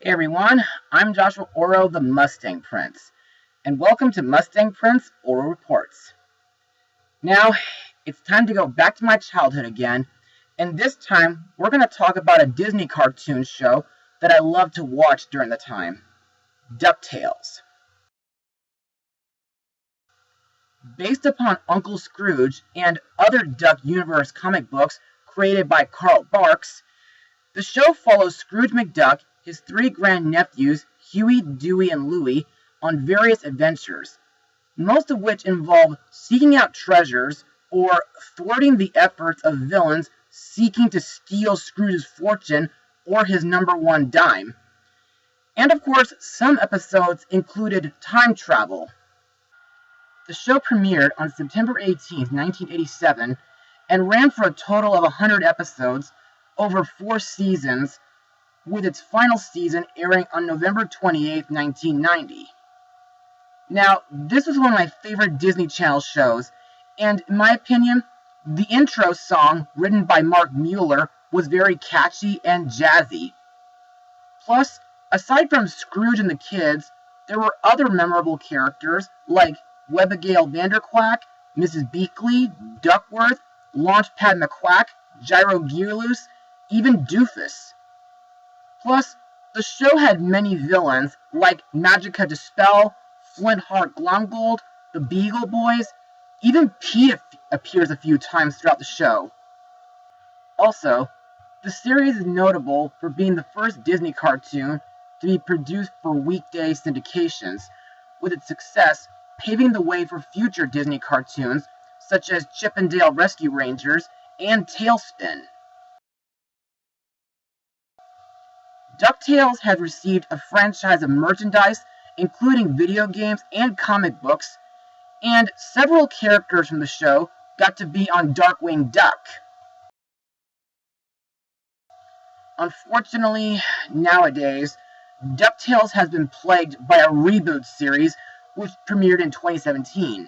Hey everyone, I'm Joshua Orro, the Mustang Prince, and welcome to Mustang Prince Orro Reports. Now, it's time to go back to my childhood again, and this time we're going to talk about a Disney cartoon show that I loved to watch during the time, DuckTales. Based upon Uncle Scrooge and other Duck Universe comic books created by Carl Barks, the show follows Scrooge McDuck, his three grandnephews, Huey, Dewey, and Louie, on various adventures, most of which involve seeking out treasures or thwarting the efforts of villains seeking to steal Scrooge's fortune or his #1 dime. And of course, some episodes included time travel. The show premiered on September 18, 1987, and ran for a total of 100 episodes over 4 seasons, with its final season airing on November 28, 1990. Now, this was one of my favorite Disney Channel shows, and in my opinion, the intro song, written by Mark Mueller, was very catchy and jazzy. Plus, aside from Scrooge and the kids, there were other memorable characters like Webby Vanderquack, Mrs. Beakley, Duckworth, Launchpad Mcquack, Gyro Gearloose, even Doofus. Plus, the show had many villains like Magica Dispel, Flintheart Glomgold, the Beagle Boys, even Pete appears a few times throughout the show. Also, the series is notable for being the first Disney cartoon to be produced for weekday syndications, with its success paving the way for future Disney cartoons such as Chip and Dale Rescue Rangers and Tailspin. DuckTales has received a franchise of merchandise, including video games and comic books, and several characters from the show got to be on Darkwing Duck. Unfortunately, nowadays, DuckTales has been plagued by a reboot series which premiered in 2017.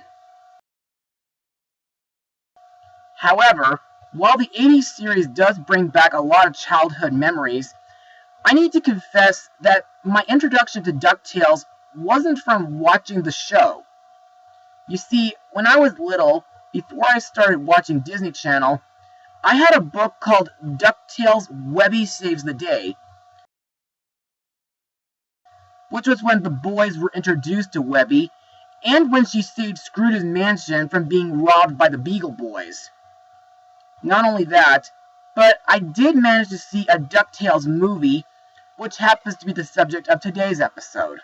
However, while the 80s series does bring back a lot of childhood memories, I need to confess that my introduction to DuckTales wasn't from watching the show. You see, when I was little, before I started watching Disney Channel, I had a book called DuckTales Webby Saves the Day, which was when the boys were introduced to Webby, and when she saved Scrooge's mansion from being robbed by the Beagle Boys. Not only that, but I did manage to see a DuckTales movie, which happens to be the subject of today's episode.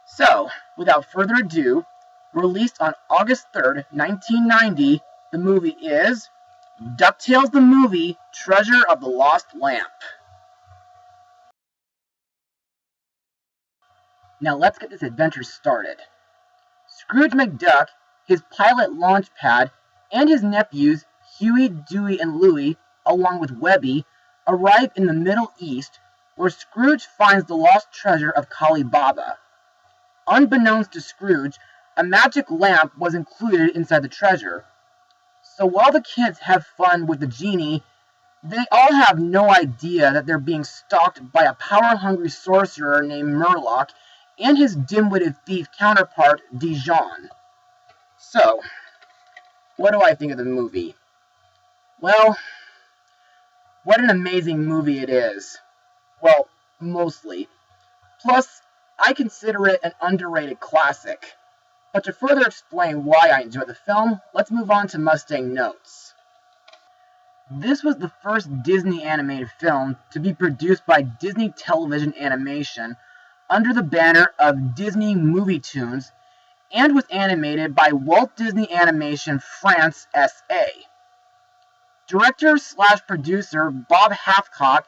So, without further ado, released on August 3rd, 1990, the movie is DuckTales the Movie, Treasure of the Lost Lamp. Now let's get this adventure started. Scrooge McDuck, his pilot Launchpad, and his nephews, Huey, Dewey, and Louie, along with Webby, arrive in the Middle East, where Scrooge finds the lost treasure of Kali Baba. Unbeknownst to Scrooge, a magic lamp was included inside the treasure. So while the kids have fun with the Genie, they all have no idea that they're being stalked by a power-hungry sorcerer named Merlok and his dim-witted thief counterpart, Dijon. So, what do I think of the movie? Well, what an amazing movie it is. Well, mostly. Plus, I consider it an underrated classic. But to further explain why I enjoy the film, let's move on to Mustang Notes. This was the first Disney animated film to be produced by Disney Television Animation under the banner of Disney Movie Tunes, and was animated by Walt Disney Animation France S.A. Director/producer Bob Hathcock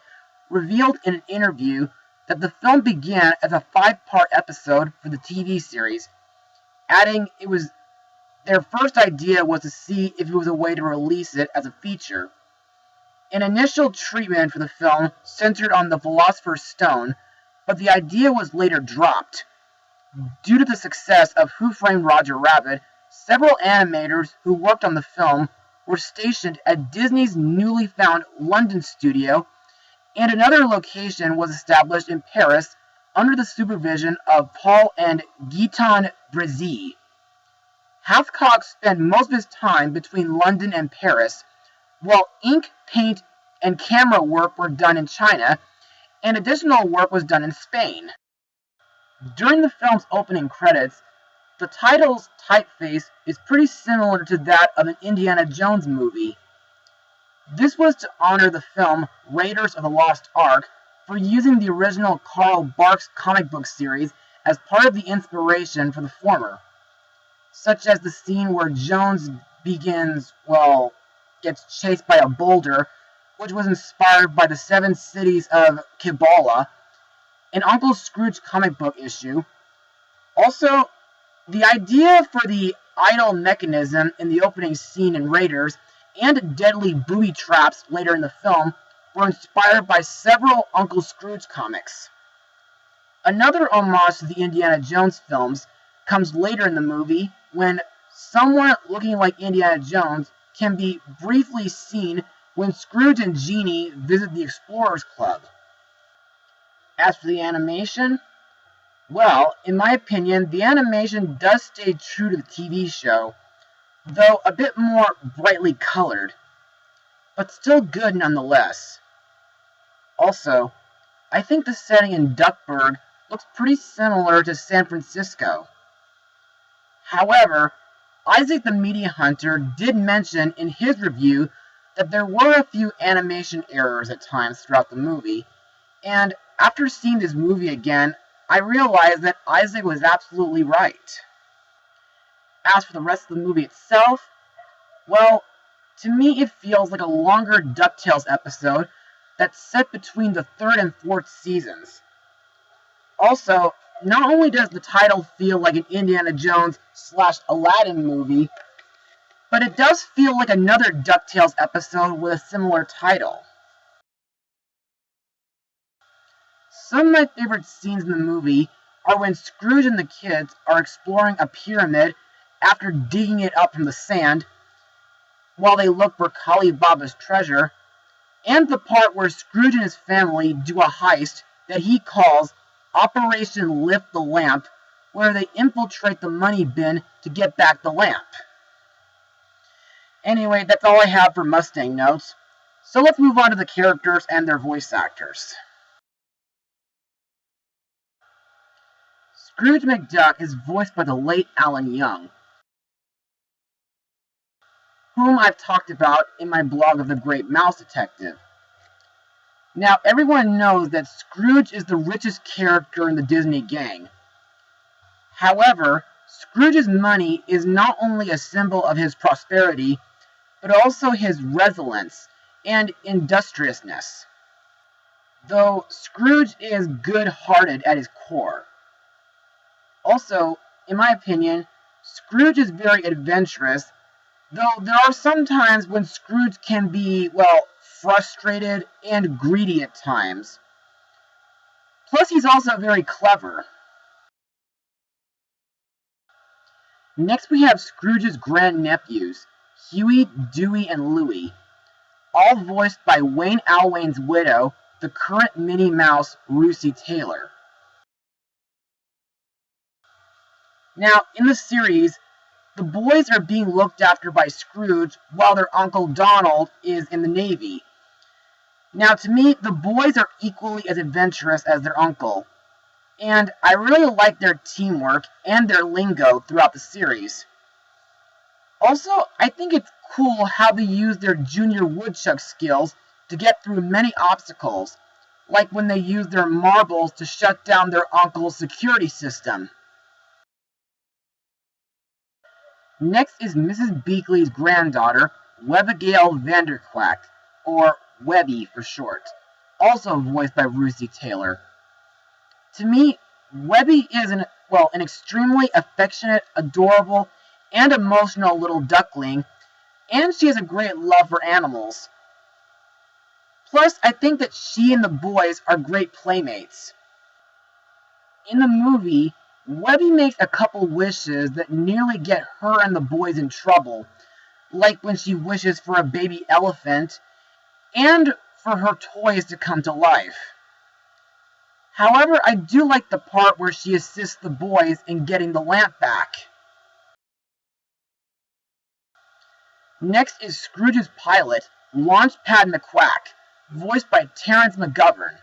revealed in an interview that the film began as a 5-part episode for the TV series, adding their first idea was to see if it was a way to release it as a feature. An initial treatment for the film centered on the Philosopher's Stone, but the idea was later dropped. Due to the success of Who Framed Roger Rabbit, several animators who worked on the film were stationed at Disney's newly found London studio, and another location was established in Paris under the supervision of Paul and Guiton Brézy. Hathcock spent most of his time between London and Paris, while ink, paint, and camera work were done in China, and additional work was done in Spain. During the film's opening credits, the title's typeface is pretty similar to that of an Indiana Jones movie. This was to honor the film Raiders of the Lost Ark for using the original Carl Barks comic book series as part of the inspiration for the former, such as the scene where Jones gets chased by a boulder, which was inspired by the 7 cities of Kibala, an Uncle Scrooge comic book issue. Also, the idea for the idle mechanism in the opening scene in Raiders and deadly booby traps later in the film were inspired by several Uncle Scrooge comics. Another homage to the Indiana Jones films comes later in the movie when someone looking like Indiana Jones can be briefly seen when Scrooge and Jeannie visit the Explorers Club. As for the animation, well, in my opinion, the animation does stay true to the TV show, though a bit more brightly colored, but still good nonetheless. Also, I think the setting in Duckburg looks pretty similar to San Francisco. However, Isaac the Media Hunter did mention in his review that there were a few animation errors at times throughout the movie, and after seeing this movie again, I realized that Isaac was absolutely right. As for the rest of the movie itself, well, to me it feels like a longer DuckTales episode that's set between the 3rd and 4th seasons. Also, not only does the title feel like an Indiana Jones/Aladdin movie, but it does feel like another DuckTales episode with a similar title. Some of my favorite scenes in the movie are when Scrooge and the kids are exploring a pyramid after digging it up from the sand, while they look for Kali Baba's treasure, and the part where Scrooge and his family do a heist that he calls Operation Lift the Lamp, where they infiltrate the money bin to get back the lamp. Anyway, that's all I have for Mustang notes, so let's move on to the characters and their voice actors. Scrooge McDuck is voiced by the late Alan Young, whom I've talked about in my blog of The Great Mouse Detective. Now, everyone knows that Scrooge is the richest character in the Disney gang. However, Scrooge's money is not only a symbol of his prosperity, but also his resilience and industriousness. Though Scrooge is good-hearted at his core. Also, in my opinion, Scrooge is very adventurous, though there are some times when Scrooge can be, frustrated and greedy at times. Plus, he's also very clever. Next, we have Scrooge's grandnephews, Huey, Dewey, and Louie, all voiced by Wayne Alwyn's widow, the current Minnie Mouse, Russi Taylor. Now, in the series, the boys are being looked after by Scrooge while their Uncle Donald is in the Navy. Now, to me, the boys are equally as adventurous as their uncle, and I really like their teamwork and their lingo throughout the series. Also, I think it's cool how they use their junior woodchuck skills to get through many obstacles, like when they use their marbles to shut down their uncle's security system. Next is Mrs. Beakley's granddaughter, Webbigail Vanderquack, or Webby for short, also voiced by Russi Taylor. To me, Webby is an extremely affectionate, adorable, and emotional little duckling, and she has a great love for animals. Plus, I think that she and the boys are great playmates. In the movie, Webby makes a couple wishes that nearly get her and the boys in trouble, like when she wishes for a baby elephant, and for her toys to come to life. However, I do like the part where she assists the boys in getting the lamp back. Next is Scrooge's pilot, Launchpad Mcquack, voiced by Terrence McGovern.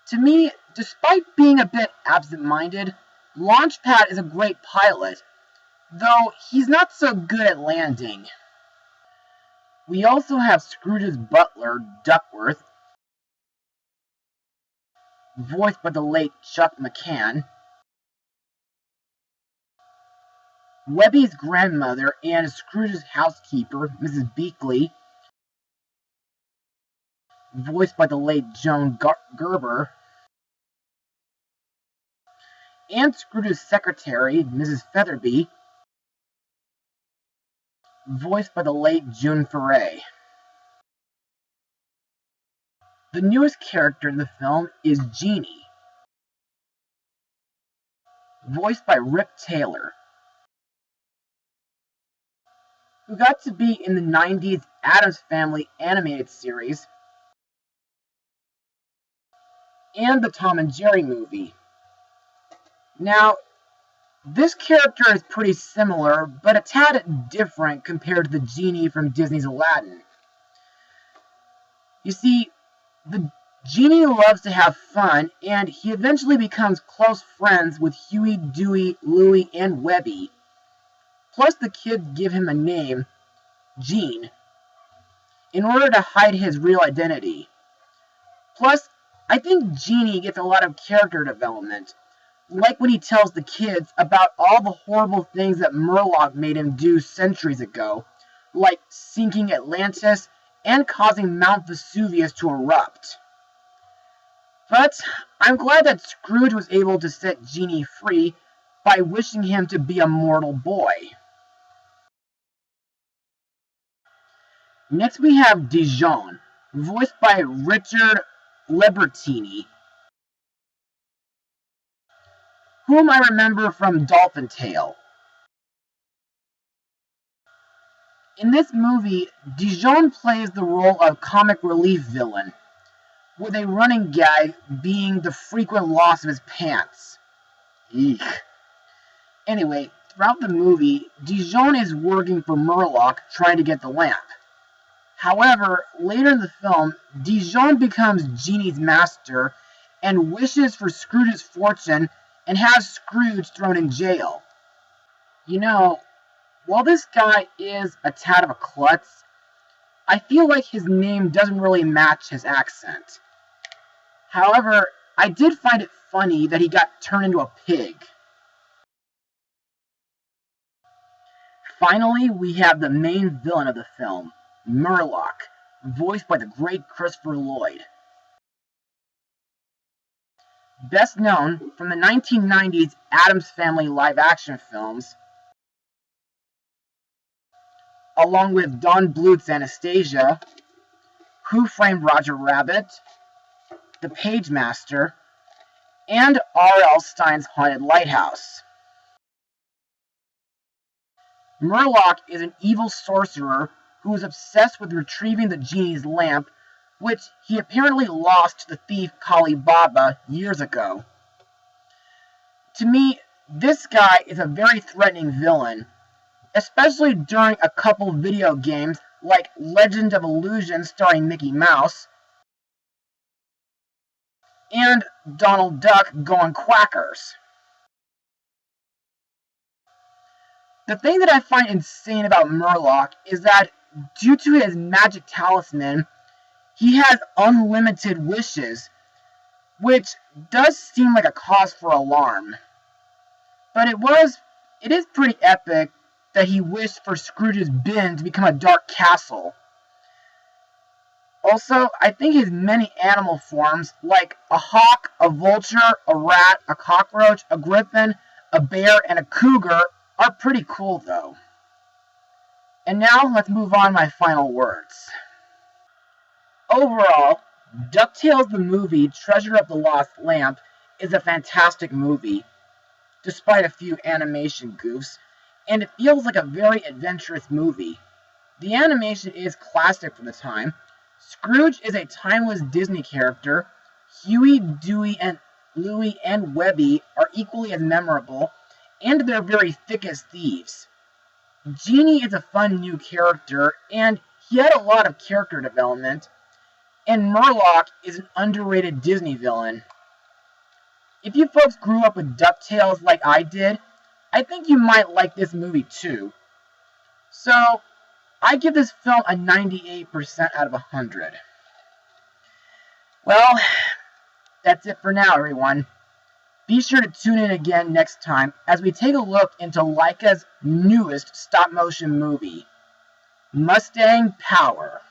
To me, despite being a bit absent-minded, Launchpad is a great pilot, though he's not so good at landing. We also have Scrooge's butler, Duckworth, voiced by the late Chuck McCann, Webby's grandmother and Scrooge's housekeeper, Mrs. Beakley, voiced by the late Joan Gerber, and Scrooge's secretary, Mrs. Featherby, voiced by the late June Foray. The newest character in the film is Jeannie, voiced by Rip Taylor, who got to be in the 90s Addams Family animated series and the Tom and Jerry movie. Now, this character is pretty similar, but a tad different compared to the Genie from Disney's Aladdin. You see, the Genie loves to have fun, and he eventually becomes close friends with Huey, Dewey, Louie, and Webby. Plus, the kids give him a name, Gene, in order to hide his real identity. Plus, I think Genie gets a lot of character development, like when he tells the kids about all the horrible things that Merlok made him do centuries ago, like sinking Atlantis and causing Mount Vesuvius to erupt. But I'm glad that Scrooge was able to set Genie free by wishing him to be a mortal boy. Next we have Dijon, voiced by Richard Libertini, whom I remember from Dolphin Tale. In this movie, Dijon plays the role of comic relief villain, with a running gag being the frequent loss of his pants. Eek. Anyway, throughout the movie, Dijon is working for Merlok trying to get the lamp. However, later in the film, Dijon becomes Genie's master and wishes for Scrooge's fortune and has Scrooge thrown in jail. You know, while this guy is a tad of a klutz, I feel like his name doesn't really match his accent. However, I did find it funny that he got turned into a pig. Finally, we have the main villain of the film, Merlok, voiced by the great Christopher Lloyd. Best known from the 1990s Addams Family live-action films, along with Don Bluth's Anastasia, Who Framed Roger Rabbit, The Page Master, and R.L. Stine's Haunted Lighthouse. Merlok is an evil sorcerer who is obsessed with retrieving the Genie's lamp, which he apparently lost to the thief Kali Baba years ago. To me, this guy is a very threatening villain, especially during a couple video games like Legend of Illusion starring Mickey Mouse, and Donald Duck Going Quackers. The thing that I find insane about Merlok is that due to his magic talisman, he has unlimited wishes, which does seem like a cause for alarm. But it is pretty epic that he wished for Scrooge's bin to become a dark castle. Also, I think his many animal forms, like a hawk, a vulture, a rat, a cockroach, a griffin, a bear, and a cougar, are pretty cool though. And now, let's move on to my final words. Overall, DuckTales the movie Treasure of the Lost Lamp is a fantastic movie, despite a few animation goofs, and it feels like a very adventurous movie. The animation is classic for the time. Scrooge is a timeless Disney character. Huey, Dewey, and Louie and Webby are equally as memorable, and they're very thick as thieves. Genie is a fun new character, and he had a lot of character development. And Merlok is an underrated Disney villain. If you folks grew up with DuckTales like I did, I think you might like this movie too. So, I give this film a 98% out of 100. Well, that's it for now, everyone. Be sure to tune in again next time as we take a look into Laika's newest stop-motion movie, Mustang Power.